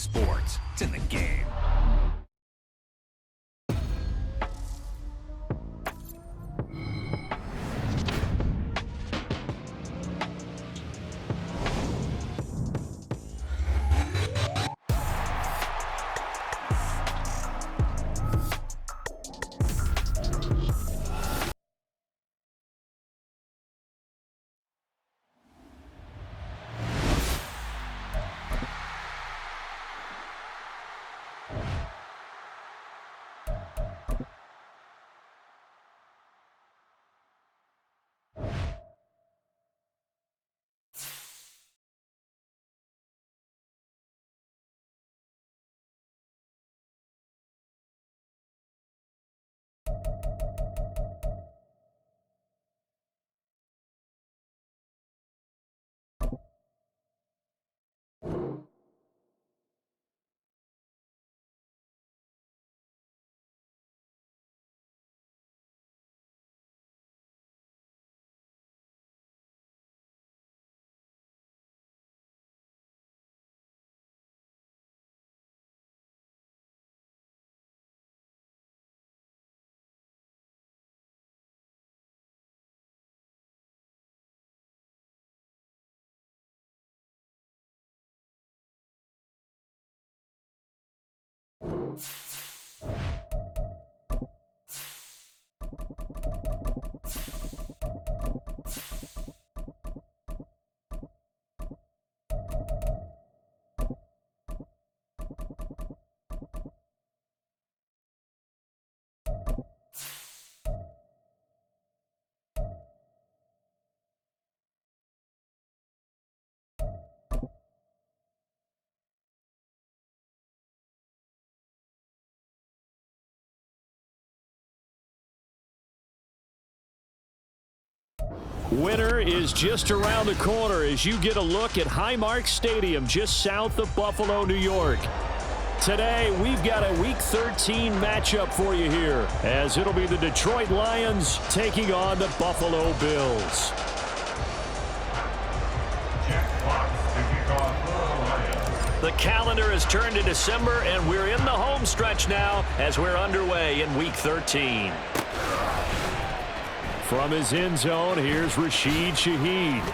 sports. It's in the game. Winter is just around the corner as you get a look at Highmark Stadium just south of Buffalo, New York. Today, we've got a Week 13 matchup for you here, as it'll be the Detroit Lions taking on the Buffalo Bills. The calendar has turned to December, and we're in the home stretch now as we're underway in Week 13. From his end zone, here's Rashid Shaheed.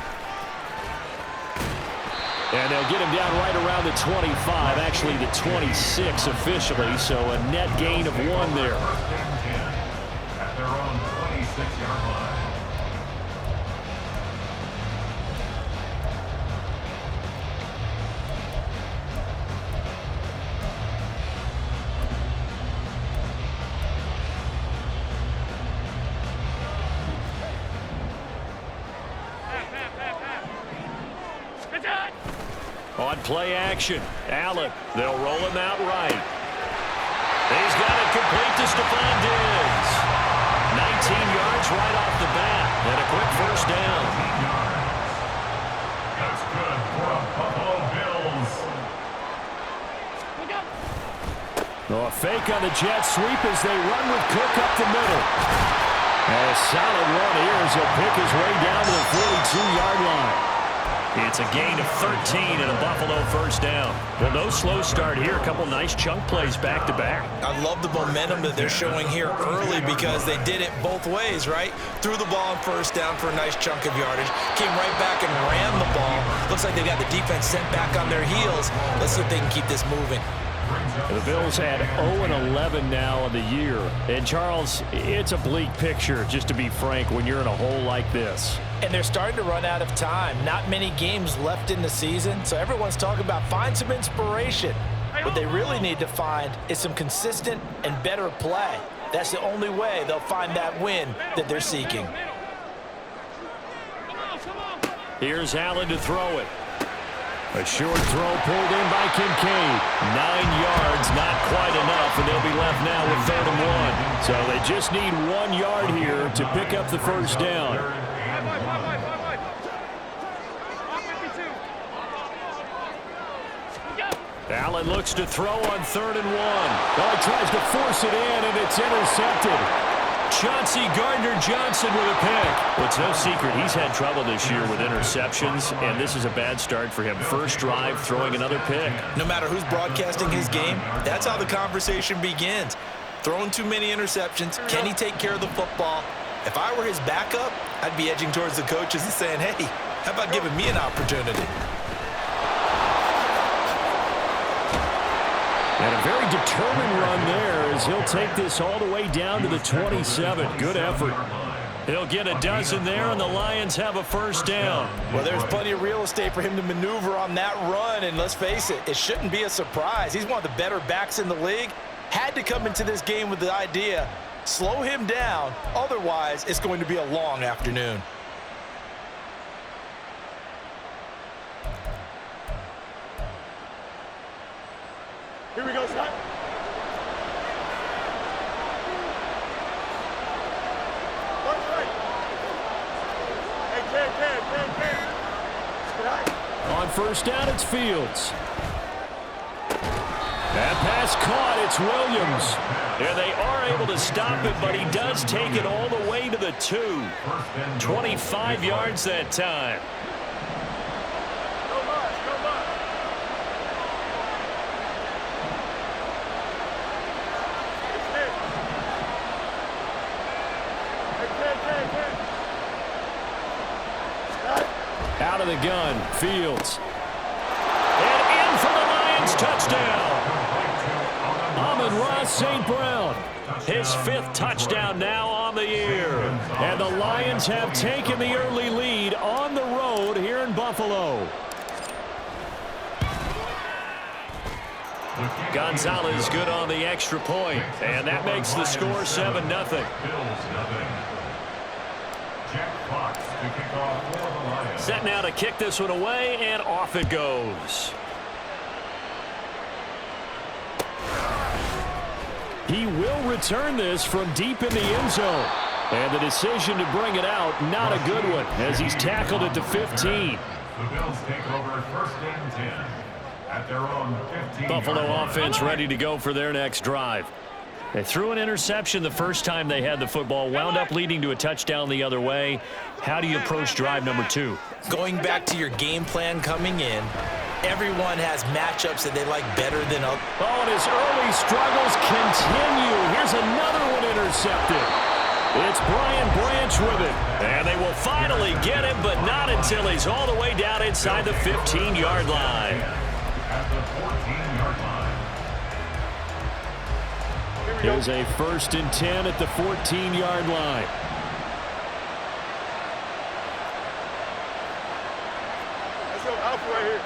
And they'll get him down right around the 25, actually the 26 officially, so a net gain of 1 there. At their own 26-yard line. On play action, Allen. They'll roll him out right. He's got it complete to Stephon Diggs. 19 yards right off the bat, and a quick first down. That's good for the Buffalo Bills. Oh, a fake on the jet sweep as they run with Cook up the middle. And a solid run here as he'll pick his way down to the 42-yard line. It's a gain of 13 and a Buffalo first down. Well, no slow start here. A couple nice chunk plays back-to-back. I love the momentum that they're showing here early because they did it both ways, right? Threw the ball on first down for a nice chunk of yardage. Came right back and ran the ball. Looks like they got the defense sent back on their heels. Let's see if they can keep this moving. The Bills had 0-11 now on the year. And, Charles, it's a bleak picture, just to be frank, when you're in a hole like this. And they're starting to run out of time. Not many games left in the season, so everyone's talking about find some inspiration. What they really need to find is some consistent and better play. That's the only way they'll find that win that they're seeking. Here's Allen to throw it. A short throw pulled in by Kincaid. 9 yards, not quite enough, and they'll be left now with 3rd and 1. So they just need 1 yard here to pick up the first down. Allen looks to throw on 3rd and 1. Well, he tries to force it in, and it's intercepted. Chauncey Gardner-Johnson with a pick. Well, it's no secret he's had trouble this year with interceptions, and this is a bad start for him. First drive, throwing another pick. No matter who's broadcasting his game, that's how the conversation begins. Throwing too many interceptions, can he take care of the football? If I were his backup, I'd be edging towards the coaches and saying, hey, how about giving me an opportunity? And a very determined run there as he'll take this all the way down to the 27. Good effort. He'll get a dozen there, and the Lions have a first down. Well, there's plenty of real estate for him to maneuver on that run, and let's face it, it shouldn't be a surprise. He's one of the better backs in the league. Had to come into this game with the idea, slow him down, otherwise it's going to be a long afternoon. Here we go, Scott. On first down, it's Fields. That pass caught. It's Williams. And they are able to stop it, but he does take it all the way to the 2. 25 yards that time. Out of the gun, Fields. And in for the Lions, touchdown. Amon-Ra St. Brown, his 5th touchdown now on the year. And the Lions have taken the early lead on the road here in Buffalo. Gonzalez good on the extra point, and that makes the score 7-0. Set now to kick this one away, and off it goes. He will return this from deep in the end zone. And the decision to bring it out, not a good one, as he's tackled at the 15. The Bills take over first and 10 at their own 15. Buffalo offense ready to go for their next drive. They threw an interception the first time they had the football, wound up leading to a touchdown the other way. How do you approach drive number 2? Going back to your game plan coming in, everyone has matchups that they like better than others. Oh, and his early struggles continue. Here's another one intercepted. It's Brian Branch with it. And they will finally get him, but not until he's all the way down inside the 15-yard line. At the 14-yard line. Here's a 1st and 10 at the 14-yard line. Let's go alpha right here.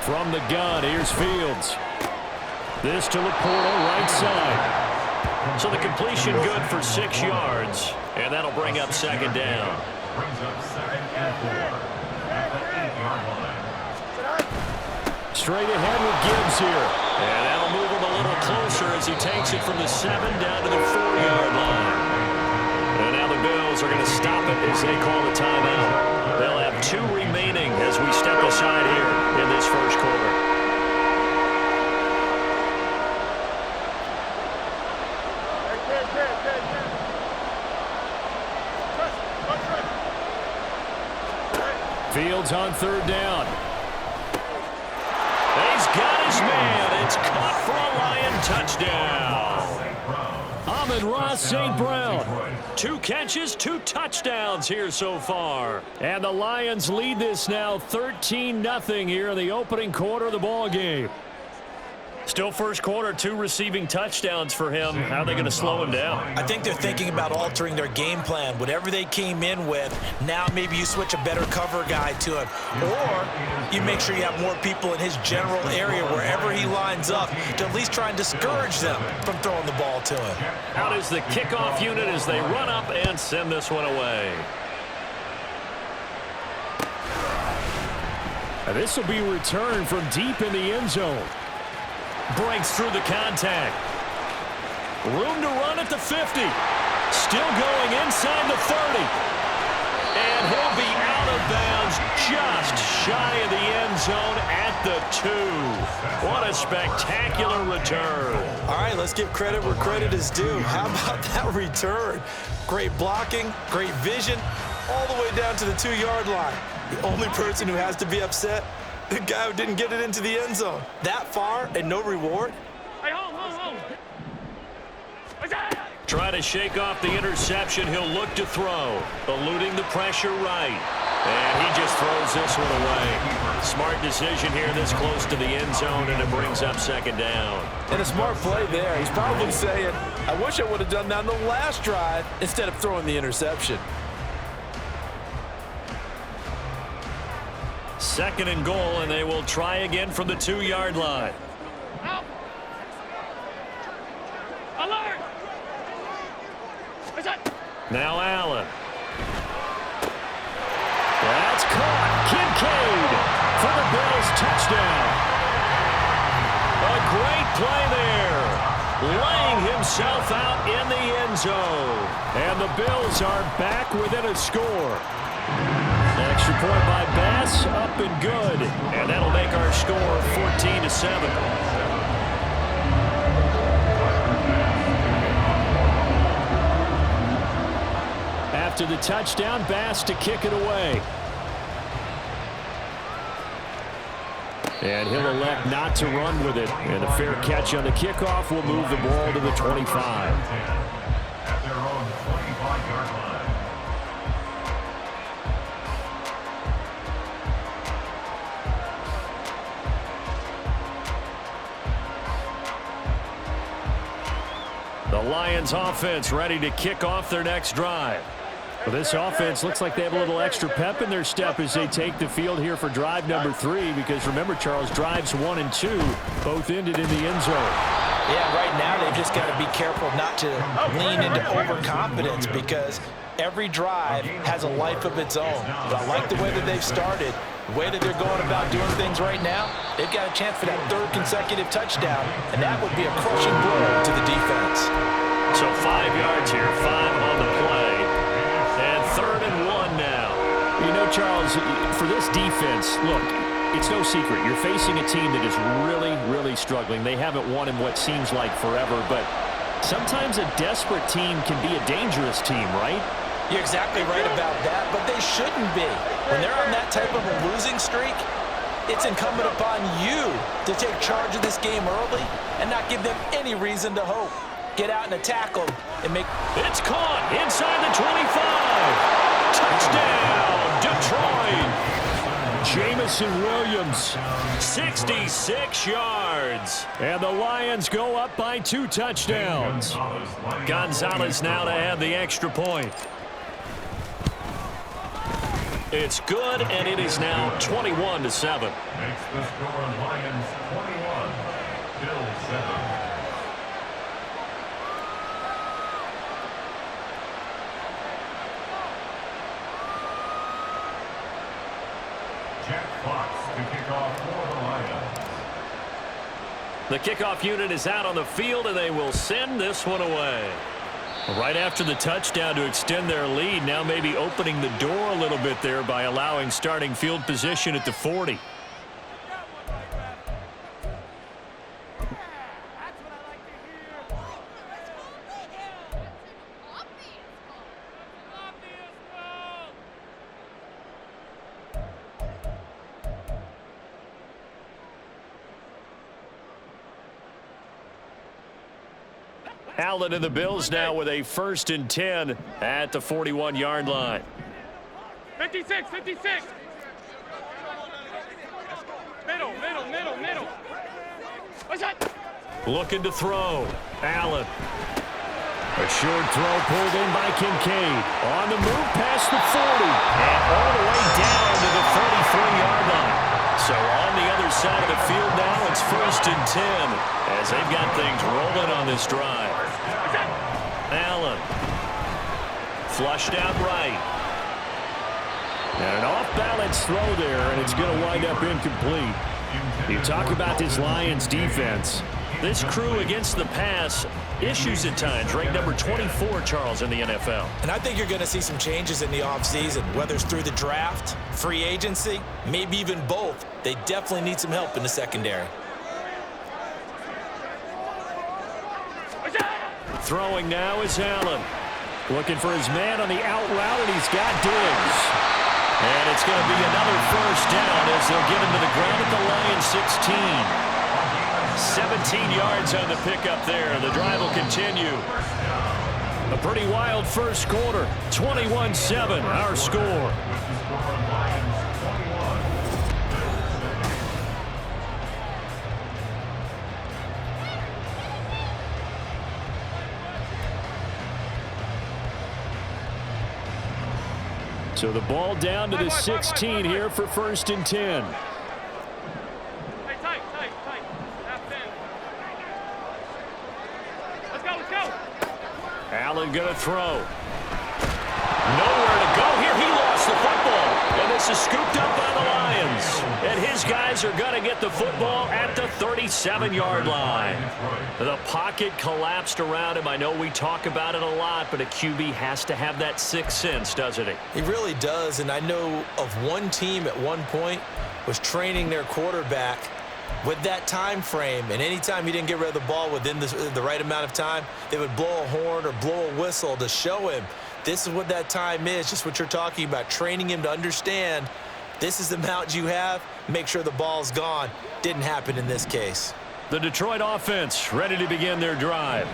From the gun, here's Fields. This to Laporta, right side. So the completion good for 6 yards, and that'll bring up 2nd down. Brings up 2nd and 4 at the 8-yard line. Straight ahead with Gibbs here. And that'll move him a little closer as he takes it from the 7 down to the 4-yard line. And now the Bills are going to stop it as they call the timeout. They'll have 2 remaining as we step aside here in this first quarter. Fields on 3rd down. He's got his man. It's caught for a Lion touchdown. Amon-Ra St. Brown. 2 catches, 2 touchdowns here so far. And the Lions lead this now 13-0 here in the opening quarter of the ball game. Still first quarter, 2 receiving touchdowns for him. How are they going to slow him down? I think they're thinking about altering their game plan. Whatever they came in with, now maybe you switch a better cover guy to him. Or you make sure you have more people in his general area wherever he lines up to at least try and discourage them from throwing the ball to him. Out is the kickoff unit as they run up and send this one away. And this will be returned from deep in the end zone. Breaks through the contact. Room to run at the 50. Still going inside the 30. And he'll be out of bounds just shy of the end zone at the 2. What a spectacular return. All right, let's give credit where credit is due. How about that return? Great blocking, great vision, all the way down to the 2-yard line. The only person who has to be upset, the guy who didn't get it into the end zone. That far and no reward? Hey, hold. What's that? Try to shake off the interception. He'll look to throw. Eluding the pressure right. And he just throws this one away. Smart decision here this close to the end zone, and it brings up second down. And a smart play there. He's probably saying, I wish I would have done that on the last drive instead of throwing the interception. Second and goal, and they will try again from the 2-yard line. Out. Alert! What's that? Now Allen. That's caught. Kincaid for the Bills touchdown. A great play there. Laying himself out in the end zone. And the Bills are back within a score. Extra point by Bass, up and good. And that'll make our score 14-7. After the touchdown, Bass to kick it away. And he'll elect not to run with it. And a fair catch on the kickoff will move the ball to the 25. At their own 25-yard line. The Lions offense ready to kick off their next drive. Well, this offense looks like they have a little extra pep in their step as they take the field here for drive number 3, because remember, Charles, drives 1 and 2 both ended in the end zone. Yeah, right now they've just got to be careful not to lean into overconfidence, because every drive has a life of its own. But I like the way that they've started, the way that they're going about doing things right now. They've got a chance for that 3rd consecutive touchdown, and that would be a crushing blow to the defense. So 5 yards here, 5 on the play. And 3rd and 1 now. You know, Charles, for this defense, look, it's no secret. You're facing a team that is really, really struggling. They haven't won in what seems like forever, but sometimes a desperate team can be a dangerous team, right? You're exactly right about that, but they shouldn't be. When they're on that type of a losing streak, it's incumbent upon you to take charge of this game early and not give them any reason to hope. Get out and attack them and make... It's caught inside the 25. Touchdown, Detroit. Jamison Williams, 66 yards. And the Lions go up by 2 touchdowns. Gonzalez now to add the extra point. It's good, and it is now 21-7. Makes the score Lions 21, Bills 7. Jack Fox to kick off for the Lions. The kickoff unit is out on the field, and they will send this one away. Right after the touchdown to extend their lead, now maybe opening the door a little bit there by allowing starting field position at the 40. Allen and the Bills now with a 1st and 10 at the 41-yard line. 56. Middle. What's that? Looking to throw. Allen. A short throw pulled in by Kincaid. On the move past the 40. And all the way down to the 33-yard line. So on the other side of the field now, it's 1st and 10 as they've got things rolling on this drive. Allen. Flushed out right. And an off-balance throw there, and it's going to wind up incomplete. You talk about this Lions defense. This crew against the pass, issues at times, ranked number 24, Charles, in the NFL. And I think you're going to see some changes in the offseason, whether it's through the draft, free agency, maybe even both. They definitely need some help in the secondary. Throwing now is Allen. Looking for his man on the out route, and he's got Diggs. And it's going to be another first down as they'll get him to the ground at the Lions 16. 17 yards on the pickup there. The drive will continue. A pretty wild first quarter. 21-7, our score. So the ball down to the 16 here for 1st and 10. Tight. Half 10. Let's go. Allen going to throw. Nowhere to go here. He lost the football. And this is scooped up by the Lions. And his guys are going to get the football at the 37-yard line. The pocket collapsed around him. I know we talk about it a lot, but a QB has to have that sixth sense, doesn't he? He really does, and I know of one team at one point was training their quarterback with that time frame, and anytime he didn't get rid of the ball within the right amount of time, they would blow a horn or blow a whistle to show him this is what that time is, just what you're talking about, training him to understand this is the amount you have, make sure the ball's gone. Didn't happen in this case. The Detroit offense ready to begin their drive.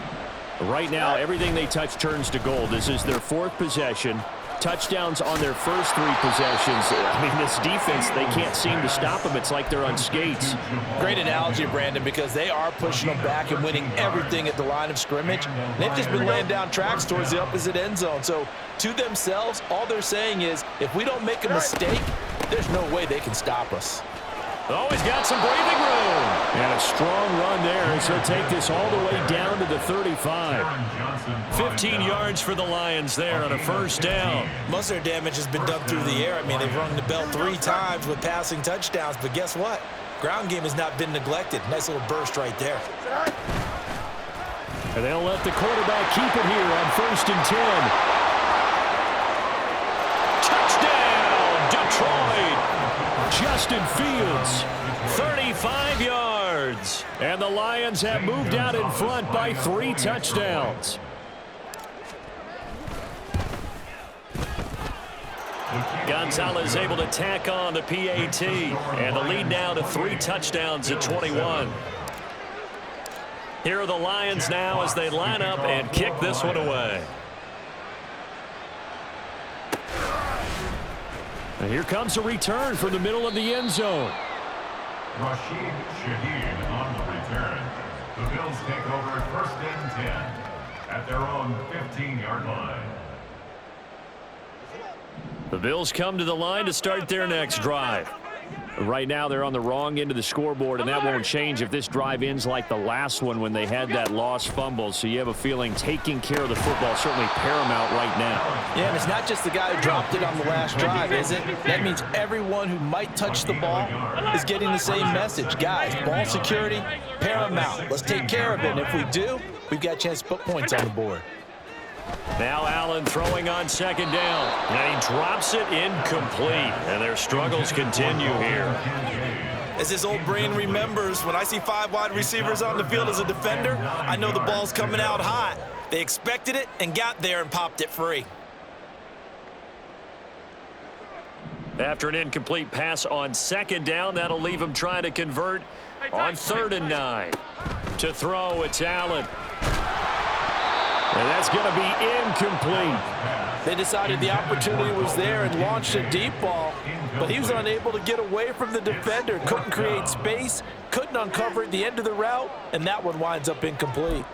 Right now, everything they touch turns to gold. This is their 4th possession. Touchdowns on their first 3 possessions. I mean, this defense, they can't seem to stop them. It's like they're on skates. Great analogy, Brandon, because they are pushing them back and winning everything at the line of scrimmage. They've just been laying down tracks towards the opposite end zone. So to themselves, all they're saying is, if we don't make a mistake, there's no way they can stop us. Oh, he's got some breathing room. And a strong run there as he'll take this all the way down to the 35. 15 yards for the Lions there on a first down. Most of their damage has been done through the air. I mean, they've rung the bell 3 times with passing touchdowns, but guess what? Ground game has not been neglected. Nice little burst right there. And they'll let the quarterback keep it here on 1st and 10. Touchdown, Detroit! Justin Fields, 35 yards. And the Lions have moved out in front by 3 touchdowns. Gonzalez able to tack on the PAT. And the lead now to 3 touchdowns at 21. Here are the Lions now as they line up and kick this one away. And here comes a return from the middle of the end zone. Rashid Shaheed on the return. The Bills take over at 1st and 10 at their own 15-yard line. The Bills come to the line to start their next drive. Right now they're on the wrong end of the scoreboard, and that won't change if this drive ends like the last one when they had that lost fumble. So you have a feeling taking care of the football certainly paramount right now. Yeah, and it's not just the guy who dropped it on the last drive, is it? That means everyone who might touch the ball is getting the same message. Guys, ball security, paramount. Let's take care of it, and if we do, we've got a chance to put points on the board. Now Allen throwing on 2nd down. And he drops it incomplete. And their struggles continue here. As his old brain remembers, when I see 5 wide receivers on the field as a defender, I know the ball's coming out hot. They expected it and got there and popped it free. After an incomplete pass on 2nd down, that'll leave him trying to convert on 3rd and 9. To throw, it's Allen. And that's going to be incomplete. They decided the opportunity was there and launched a deep ball, but he was unable to get away from the defender. Couldn't create space, couldn't uncover at the end of the route, and that one winds up incomplete.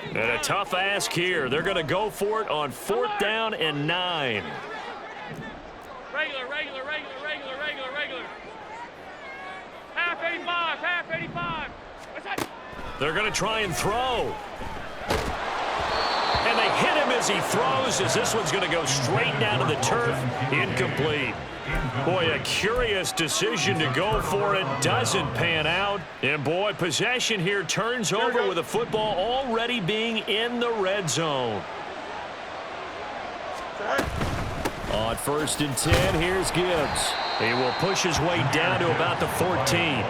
And a tough ask here. They're going to go for it on 4th down and 9. Regular. Half 85. What's that? They're going to try and throw. And they They hit him as he throws, as this one's going to go straight down to the turf. Incomplete. Boy, a curious decision to go for it. Doesn't pan out. And, boy, possession here turns over with the football already being in the red zone. On 1st and 10, here's Gibbs. He will push his way down to about the 14.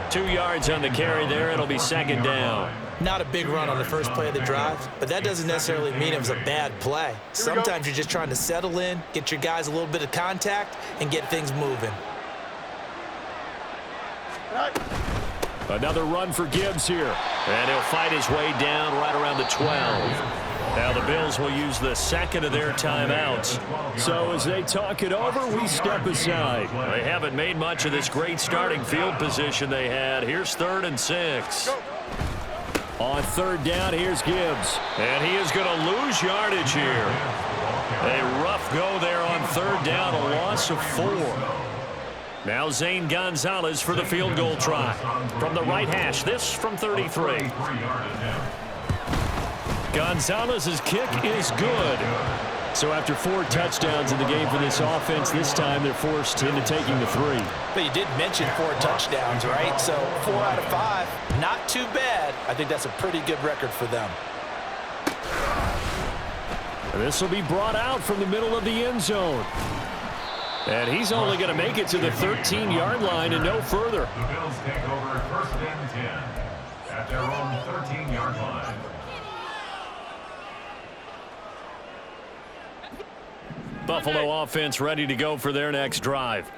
2 yards on the carry there. It'll be 2nd down. Not a big run on the first play of the drive, but that doesn't necessarily mean it was a bad play. Sometimes you're just trying to settle in, get your guys a little bit of contact, and get things moving. Another run for Gibbs here. And he'll fight his way down right around the 12. Now the Bills will use the 2nd of their timeouts. So as they talk it over, we step aside. They haven't made much of this great starting field position they had. Here's 3rd and 6. On 3rd down, here's Gibbs. And he is going to lose yardage here. A rough go there on 3rd down, a loss of 4. Now Zane Gonzalez for the field goal try. From the right hash, this from 33. Gonzalez's kick is good. So after 4 touchdowns in the game for this offense, this time they're forced into taking the 3. But you did mention 4 touchdowns, right? So 4 out of 5, not too bad. I think that's a pretty good record for them. This will be brought out from the middle of the end zone. And he's only going to make it to the 13-yard line and no further. The Bills take over 1st and 10 at their own 13-yard line. Buffalo offense ready to go for their next drive.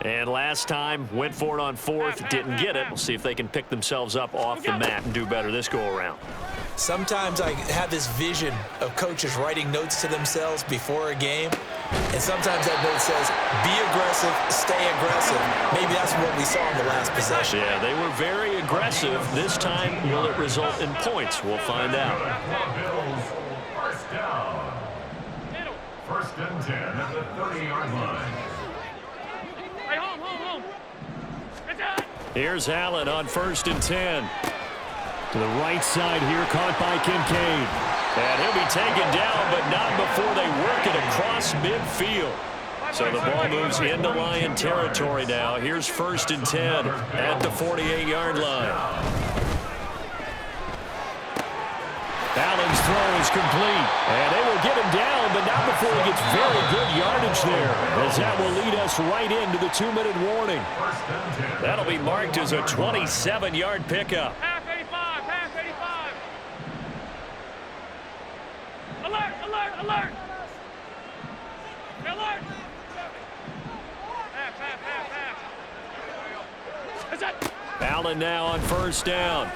And last time, went for it on 4th, didn't get it. We'll see if they can pick themselves up off the mat and do better this go-around. Sometimes I have this vision of coaches writing notes to themselves before a game, and sometimes that note says, be aggressive, stay aggressive. Maybe that's what we saw in the last possession. Yeah, they were very aggressive. This time, will it result in points? We'll find out. Bills, 1st down. 1st and 10 at the 30-yard line. Hey, home. Get down. Here's Allen on 1st and 10. To the right side here, caught by Kincaid. And he'll be taken down, but not before they work it across midfield. So the ball moves into Lion territory now. Here's 1st and 10 at the 48-yard line. Allen's throw is complete. And they will get him down, but not before he gets very good yardage there, as that will lead us right into the 2-minute warning. That'll be marked as a 27-yard pickup. Half 85, half 85. Alert. Alert. Half. That's it. Allen now on 1st down.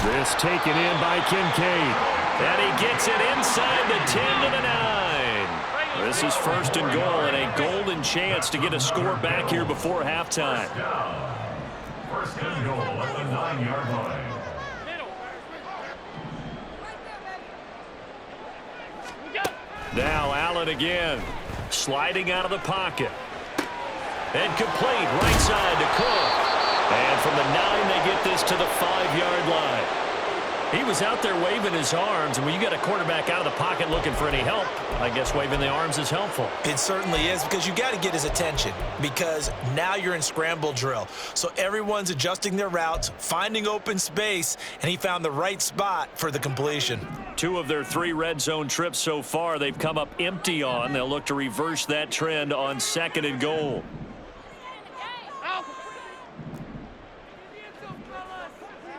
This taken in by Kincaid. And he gets it inside the 10 to the 9. This is 1st and goal and a golden chance to get a score back here before halftime. 1st and goal at the 9-yard line. Now Allen again, sliding out of the pocket. And complete right side to Cook. And from the 9, they get this to the 5-yard line. He was out there waving his arms, and when you got a quarterback out of the pocket looking for any help, I guess waving the arms is helpful. It certainly is, because you got to get his attention, because now you're in scramble drill. So everyone's adjusting their routes, finding open space, and he found the right spot for the completion. 2 of their 3 red zone trips so far they've come up empty on. They'll look to reverse that trend on 2nd and goal.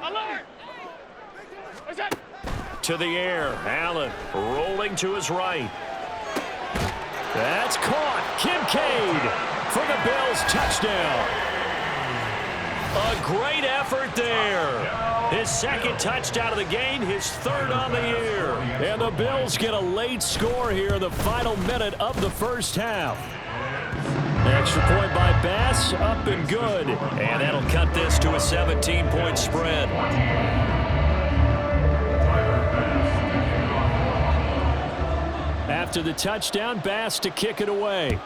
Alert. To the air, Allen rolling to his right. That's caught. Kincaid for the Bills touchdown. A great effort there. His 2nd touchdown of the game, his 3rd on the year. And the Bills get a late score here in the final minute of the 1st half. Extra point by Bass, up and good. And that'll cut this to a 17-point spread. After the touchdown, Bass to kick it away.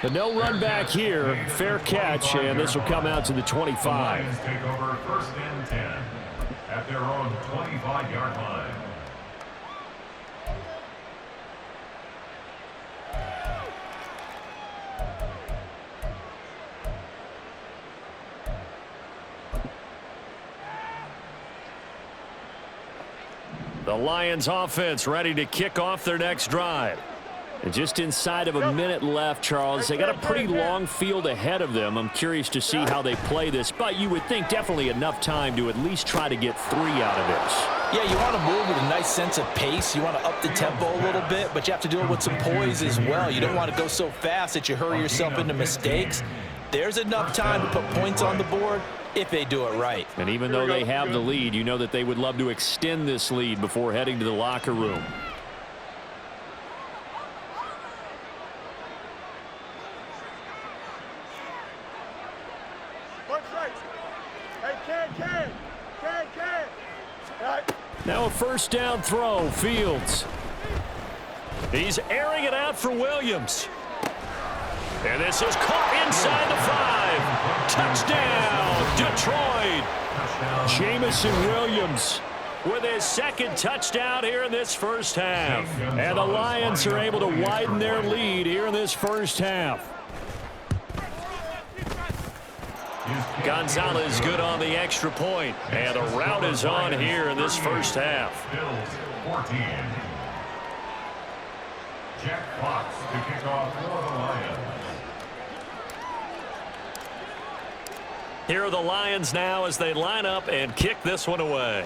But no run back here. Fair catch, and this will come out to the 25. Take over 1st and 10. at their own 25-yard line. The Lions offense ready to kick off their next drive. And just inside of a minute left, Charles. They got a pretty long field ahead of them. I'm curious to see how they play this, but you would think definitely enough time to at least try to get 3 out of this. Yeah, you want to move with a nice sense of pace. You want to up the tempo a little bit, but you have to do it with some poise as well. You don't want to go so fast that you hurry yourself into mistakes. There's enough time to put points on the board if they do it right. And even though they have the lead, you know that they would love to extend this lead before heading to the locker room. Now a first down throw, Fields. He's airing it out for Williams. And this is caught inside the 5. Touchdown, Detroit. Jamison Williams with his second touchdown here in this first half. And the Lions are able to widen their lead here in this first half. Gonzalez good on the extra point. And the route is on here in this first half. Bills 14. Jack Fox to kick off for the Lions. Here are the Lions now as they line up and kick this one away.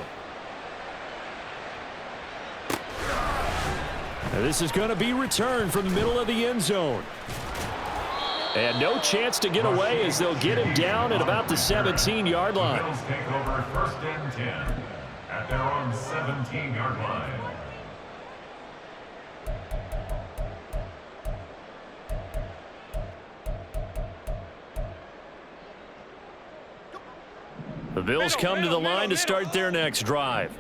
Now this is going to be returned from the middle of the end zone. And no chance to get away as they'll get him down at about the 17-yard line. The Bills take over first and 10 at their own 17-yard line. The Bills come to the line to start their next drive.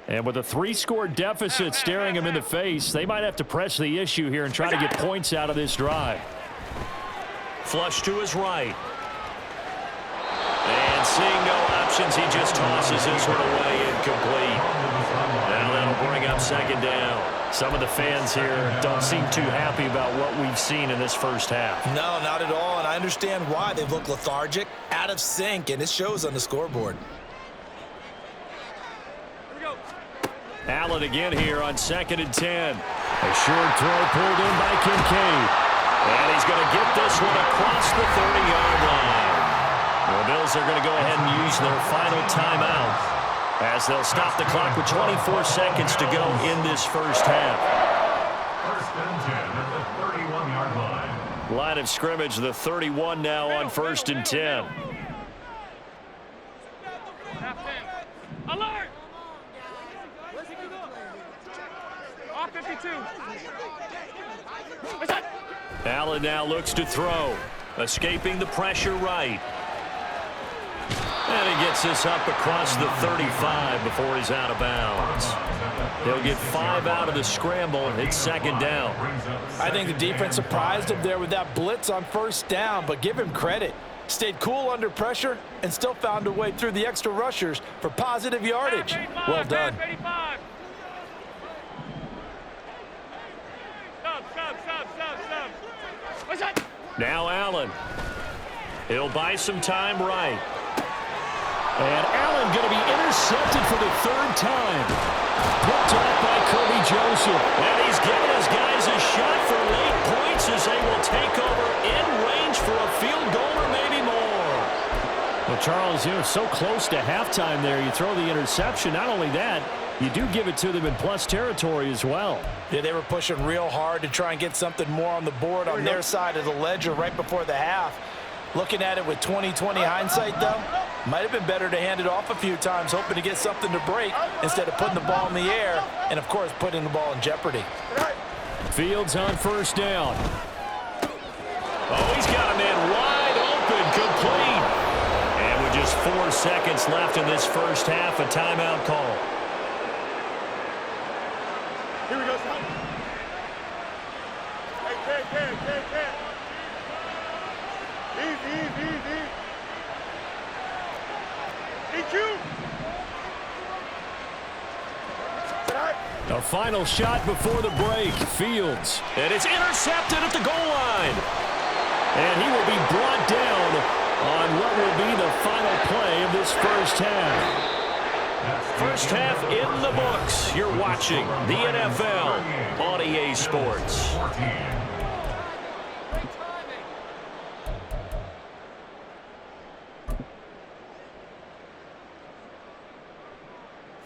And with a 3-score deficit staring them in the face, they might have to press the issue here and try to get points out of this drive. Flush to his right. And seeing no options, he just tosses this one away incomplete. Now that'll bring up second down. Some of the fans here don't seem too happy about what we've seen in this first half. No, not at all, and I understand why. They've looked lethargic, out of sync, and it shows on the scoreboard. Allen again here on 2nd and 10. A short throw pulled in by Kincaid. And he's going to get this one across the 30-yard line. The Bills are going to go ahead and use their final timeout as they'll stop the clock with 24 seconds to go in this first half. First and 10 at the 31-yard line. Line of scrimmage, the 31 now on 1st and 10. Alert! Off 52. Allen now looks to throw. Escaping the pressure right. And he gets this up across the 35 before he's out of bounds. They'll get 5 out of the scramble. It's second down. I think the defense surprised him there with that blitz on first down, but give him credit. Stayed cool under pressure and still found a way through the extra rushers for positive yardage. Well done. Now Allen. He'll buy some time right. And Allen going to be intercepted for the 3rd time. Picked off by Kirby Joseph. And he's giving his guys a shot for late points as they will take over in range for a field goal or maybe more. Well, Charles, so close to halftime there. You throw the interception. Not only that, you do give it to them in plus territory as well. Yeah, they were pushing real hard to try and get something more on the board on their side of the ledger right before the half. Looking at it with 20/20 hindsight, though, might have been better to hand it off a few times, hoping to get something to break instead of putting the ball in the air and, of course, putting the ball in jeopardy. Fields on first down. Oh, he's got a man wide open, complete. And with just 4 seconds left in this first half, a timeout call. Here we go, son. Hey. Easy. EQ. final shot before the break. Fields. And it's intercepted at the goal line. And he will be brought down on what will be the final play of this first half. First half in the books. You're watching the NFL on EA Sports.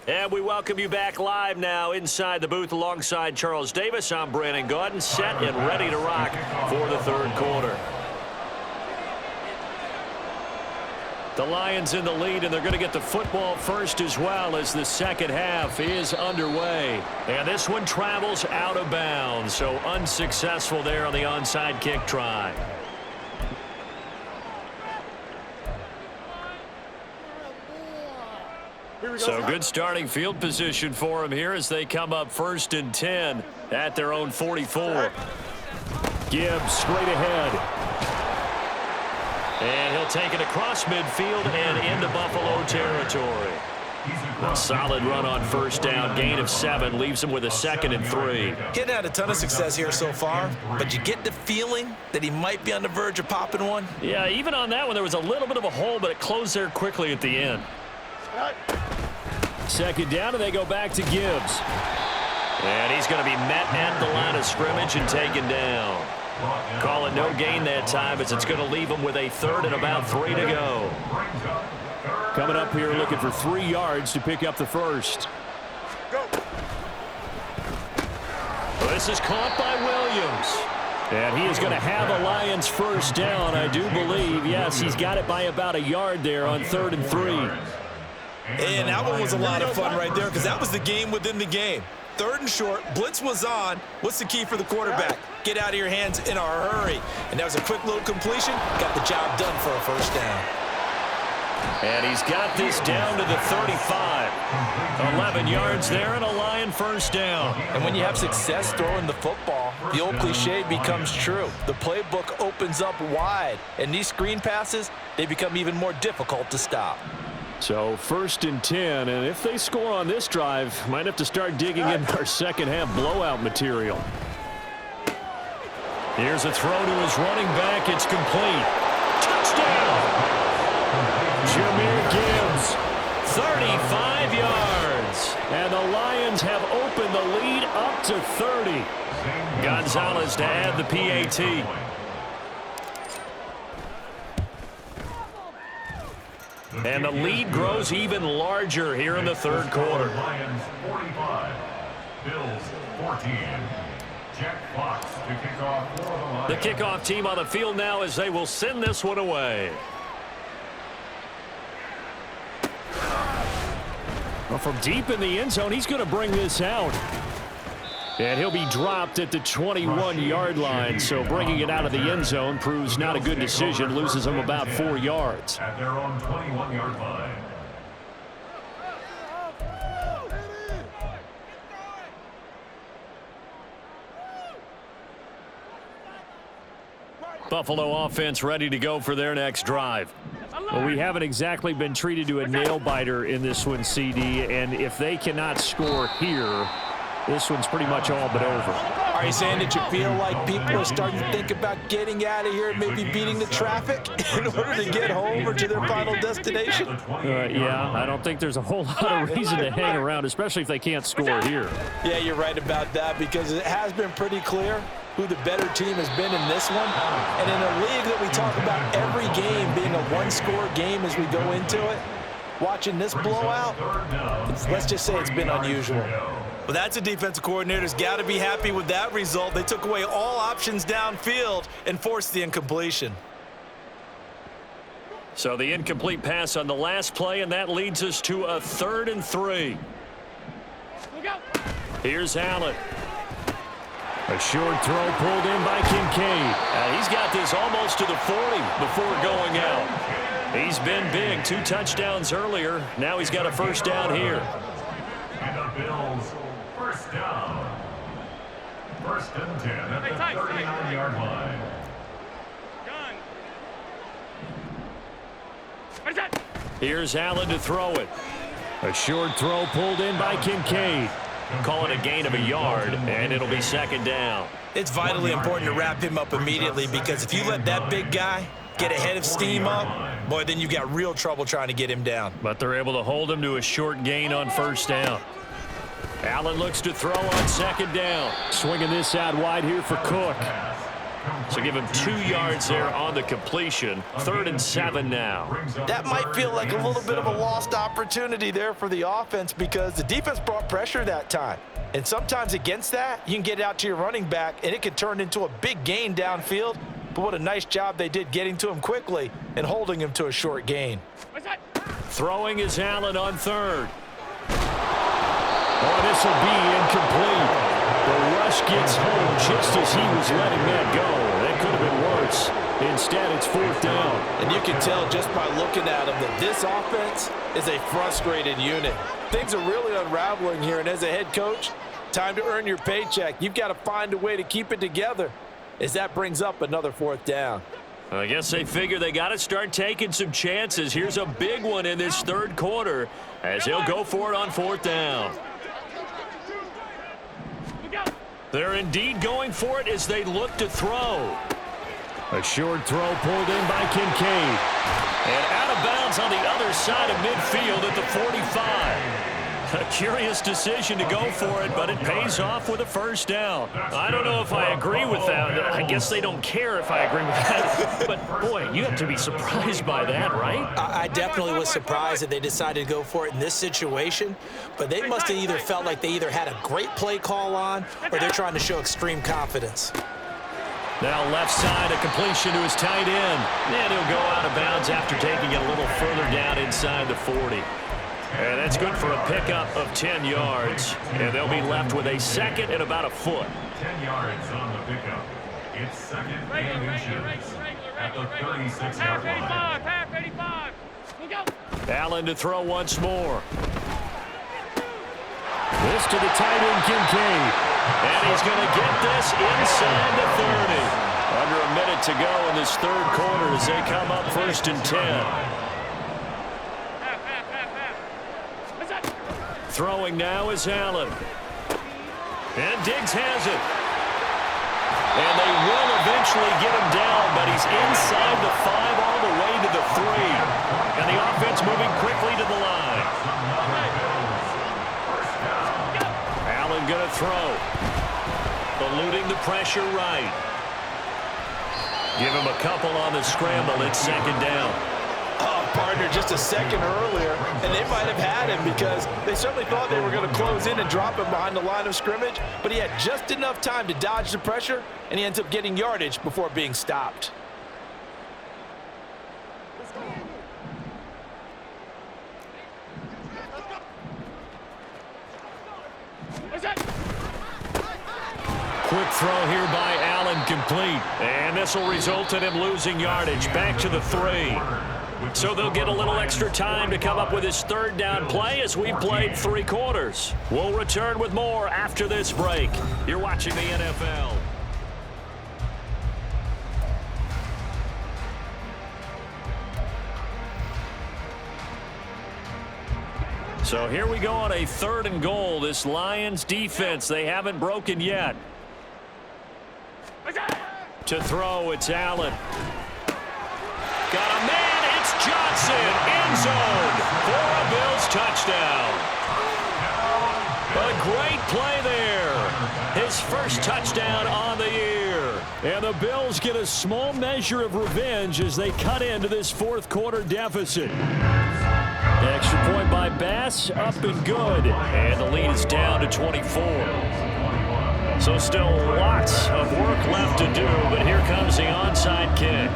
And we welcome you back live now inside the booth alongside Charles Davis. I'm Brandon Gaudin, set and ready to rock for the third quarter. The Lions in the lead, and they're going to get the football first as well as the second half is underway. And this one travels out of bounds, so unsuccessful there on the onside kick try. So good starting field position for them here as they come up 1st and 10 at their own 44. Gibbs straight ahead. And he'll take it across midfield and into Buffalo territory. A solid run on first down, gain of 7, leaves him with a 2nd and 3. Getting had a ton of success here so far, but you get the feeling that he might be on the verge of popping one. Yeah, even on that one, there was a little bit of a hole, but it closed there quickly at the end. Second down, and they go back to Gibbs. And he's going to be met at the line of scrimmage and taken down. Call it no gain that time as it's going to leave him with a 3rd and about 3 to go. Coming up here looking for 3 yards to pick up the first. This is caught by Williams. And he is going to have a Lions first down, I do believe. Yes, he's got it by about a yard there on 3rd and 3. And that one was a lot of fun right there because that was the game within the game. 3rd and short, blitz was on. What's the key for the quarterback? Get out of your hands in a hurry. And that was a quick little completion. Got the job done for a first down. And he's got this down to the 35. 11 yards there and a Lion first down. And when you have success throwing the football, the old cliche becomes true. The playbook opens up wide. And these screen passes, they become even more difficult to stop. So 1st and 10, and if they score on this drive, might have to start digging in our second half blowout material. Here's a throw to his running back. It's complete. Touchdown! Jahmyr Gibbs, 35 yards. And the Lions have opened the lead up to 30. Gonzalez to add the PAT. And the lead grows even larger here in the third quarter. Lions 45, Bills 14. Jack Fox to kick off for the Lions. The kickoff team on the field now as they will send this one away. Well, from deep in the end zone, he's going to bring this out. And he'll be dropped at the 21-yard line, so bringing it out of the end zone proves not a good decision, loses him about 4 yards. At their own 21-yard line. Buffalo offense ready to go for their next drive. Well, we haven't exactly been treated to a nail-biter in this one, CD, and if they cannot score here, this one's pretty much all but over. Are you saying that you feel like people are starting to think about getting out of here and maybe beating the traffic in order to get home or to their final destination? Yeah, I don't think there's a whole lot of reason to hang around, especially if they can't score here. Yeah, you're right about that because it has been pretty clear who the better team has been in this one. And in a league that we talk about every game being a one-score game as we go into it, watching this blowout, let's just say it's been unusual. Well, that's a defensive coordinator's got to be happy with that result. They took away all options downfield and forced the incompletion. So the incomplete pass on the last play, and that leads us to a 3rd and 3. Here's Allen. A short throw pulled in by Kincaid. He's got this almost to the 40 before going out. He's been big. 2 touchdowns earlier. Now he's got a first down here. And the Bills first down. 1st and 10 at the 39-yard line. Here's Allen to throw it. A short throw pulled in by Kincaid. Call it a gain of a yard, and it'll be second down. It's vitally important to wrap him up immediately, because if you let that big guy get ahead of steam up, boy, then you've got real trouble trying to get him down. But they're able to hold him to a short gain on first down. Allen looks to throw on second down. Swinging this out wide here for Cook. So give him 2 yards there on the completion. 3rd and 7 now. That might feel like a little bit of a lost opportunity there for the offense, because the defense brought pressure that time. And sometimes against that, you can get it out to your running back, and it can turn into a big gain downfield. But what a nice job they did getting to him quickly and holding him to a short gain. Throwing is Allen on 3rd. Oh, this will be incomplete. The rush gets home just as he was letting that go. That could have been worse. Instead, it's 4th down. And you can tell just by looking at him that this offense is a frustrated unit. Things are really unraveling here, and as a head coach, time to earn your paycheck. You've got to find a way to keep it together, as that brings up another 4th down. I guess they figure they got to start taking some chances. Here's a big one in this 3rd quarter as he'll go for it on 4th down. They're indeed going for it as they look to throw. A short throw pulled in by Kincaid. And out of bounds on the other side of midfield at the 45. A curious decision to go for it, but it pays off with a 1st down. I don't know if I agree with that. I guess they don't care if I agree with that. But, boy, you have to be surprised by that, right? I definitely was surprised that they decided to go for it in this situation, but they must have either felt like they either had a great play call on or they're trying to show extreme confidence. Now left side, a completion to his tight end. And he'll go out of bounds after taking it a little further down inside the 40. And that's good for a pickup of 10 yards. And they'll be left with a 2nd and about a foot. 10 yards on the pickup. It's 2nd and inches at the 36-yard line. Half 85. Allen to throw once more. This to the tight end, Kincaid. And he's going to get this inside the 30. Under a minute to go in this 3rd quarter as they come up 1st and 10. Throwing now is Allen. And Diggs has it. And they will eventually get him down, but he's inside the 5 all the way to the 3. And the offense moving quickly to the line. Allen going to throw. Eluding the pressure right. Give him a couple on the scramble. It's 2nd down. Partner just a second earlier, and they might have had him because they certainly thought they were going to close in and drop him behind the line of scrimmage, but he had just enough time to dodge the pressure, and he ends up getting yardage before being stopped. Quick throw here by Allen, complete. And this will result in him losing yardage back to the 3. So they'll get a little extra time to come up with his 3rd down play as we played 3 quarters. We'll return with more after this break. You're watching the NFL. So here we go on a 3rd and goal. This Lions defense, they haven't broken yet. To throw, it's Allen. Got a man. Johnson, end zone for a Bills touchdown. A great play there. His first touchdown on the year. And the Bills get a small measure of revenge as they cut into this 4th quarter deficit. Extra point by Bass, up and good. And the lead is down to 24. So still lots of work left to do, but here comes the onside kick.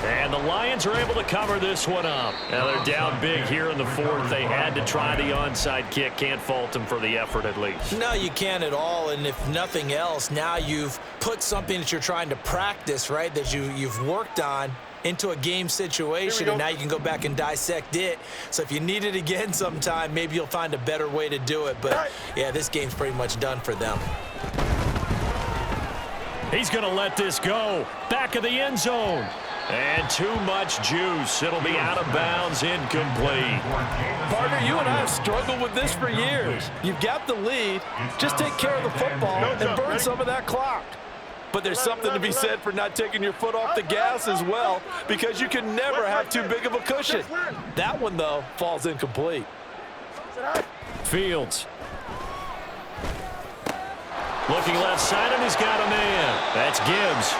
And the Lions are able to cover this one up. Now they're down big here in the 4th. They had to try the onside kick. Can't fault them for the effort at least. No, you can't at all. And if nothing else, now you've put something that you're trying to practice, right, that you've worked on into a game situation, and now you can go back and dissect it. So if you need it again sometime, maybe you'll find a better way to do it. But, yeah, this game's pretty much done for them. He's going to let this go. Back of the end zone. And too much juice. It'll be out of bounds, incomplete. Partner, you and I have struggled with this for years. You've got the lead. Just take care of the football and burn some of that clock. But there's something to be said for not taking your foot off the gas as well, because you can never have too big of a cushion. That one, though, falls incomplete. Fields. Looking left side, and he's got a man. That's Gibbs.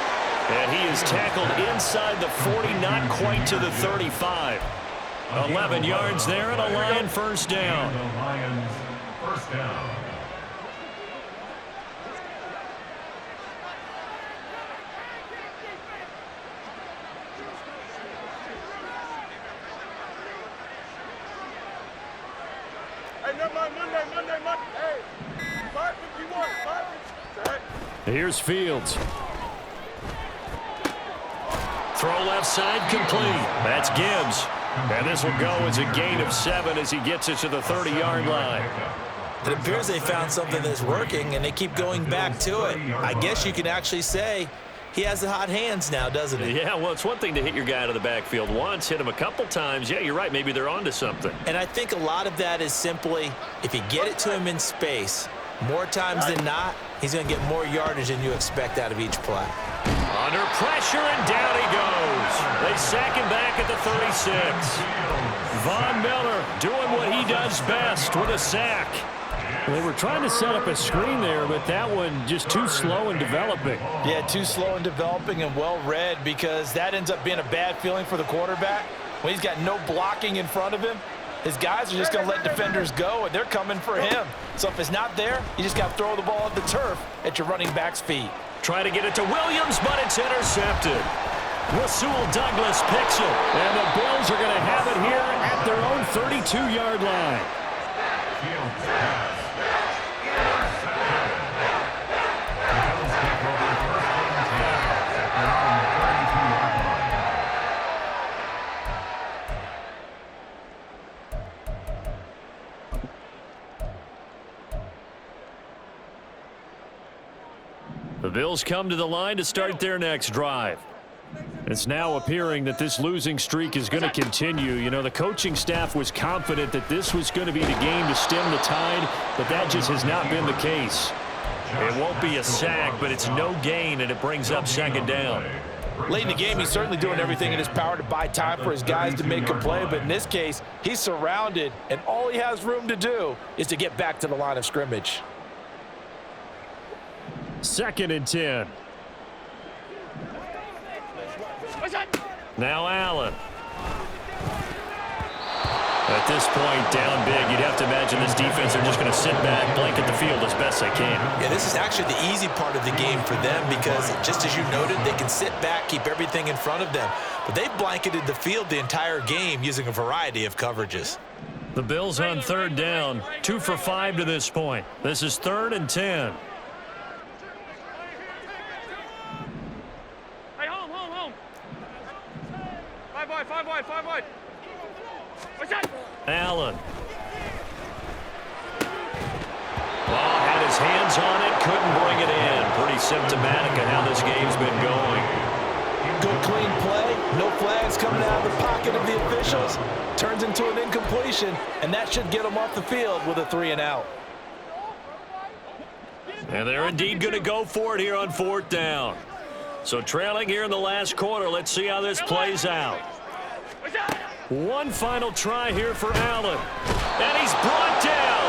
And he is tackled inside the 40, not quite to the 35. 11 yards there, and a Lion first down. The Lions first down. Hey, never mind, Monday. Hey, 5:51, 5:51. Here's Fields. Throw left side complete. That's Gibbs. And this will go as a gain of 7 as he gets it to the 30-yard line. It appears they found something that's working, and they keep going back to it. I guess you can actually say he has the hot hands now, doesn't he? Yeah, well, it's one thing to hit your guy out of the backfield once, hit him a couple times. Yeah, you're right. Maybe they're onto something. And I think a lot of that is simply if you get it to him in space, more times than not, he's going to get more yardage than you expect out of each play. Under pressure, and down he goes. They sack him back at the 36. Von Miller doing what he does best with a sack. They were trying to set up a screen there, but that one just too slow in developing. Yeah, too slow in developing and well read, because that ends up being a bad feeling for the quarterback. When he's got no blocking in front of him, his guys are just going to let defenders go, and they're coming for him. So if it's not there, you just got to throw the ball at the turf at your running back's feet. Try to get it to Williams, but it's intercepted. Rasul Douglas picks it, and the Bills are going to have it here at their own 32-yard line. The Bills come to the line to start their next drive. It's now appearing that this losing streak is going to continue. You know, the coaching staff was confident that this was going to be the game to stem the tide, but that just has not been the case. It won't be a sack, but it's no gain, and it brings up second down. Late in the game, he's certainly doing everything in his power to buy time for his guys to make a play, but in this case, he's surrounded, and all he has room to do is to get back to the line of scrimmage. 2nd and 10. Now Allen. At this point, down big, you'd have to imagine this defense are just going to sit back, blanket the field as best they can. Yeah, this is actually the easy part of the game for them, because just as you noted, they can sit back, keep everything in front of them. But they blanketed the field the entire game using a variety of coverages. The Bills on 3rd down, 2 for 5 to this point. This is 3rd and 10. Hey, home. 5 wide. What's that? Allen. Ball had his hands on it, couldn't bring it in. Pretty symptomatic of how this game's been going. Good clean play, no flags coming out of the pocket of the officials. Turns into an incompletion, and that should get them off the field with a 3-and-out. And they're indeed going to go for it here on 4th down. So trailing here in the last quarter, let's see how this plays out. One final try here for Allen. And he's brought down.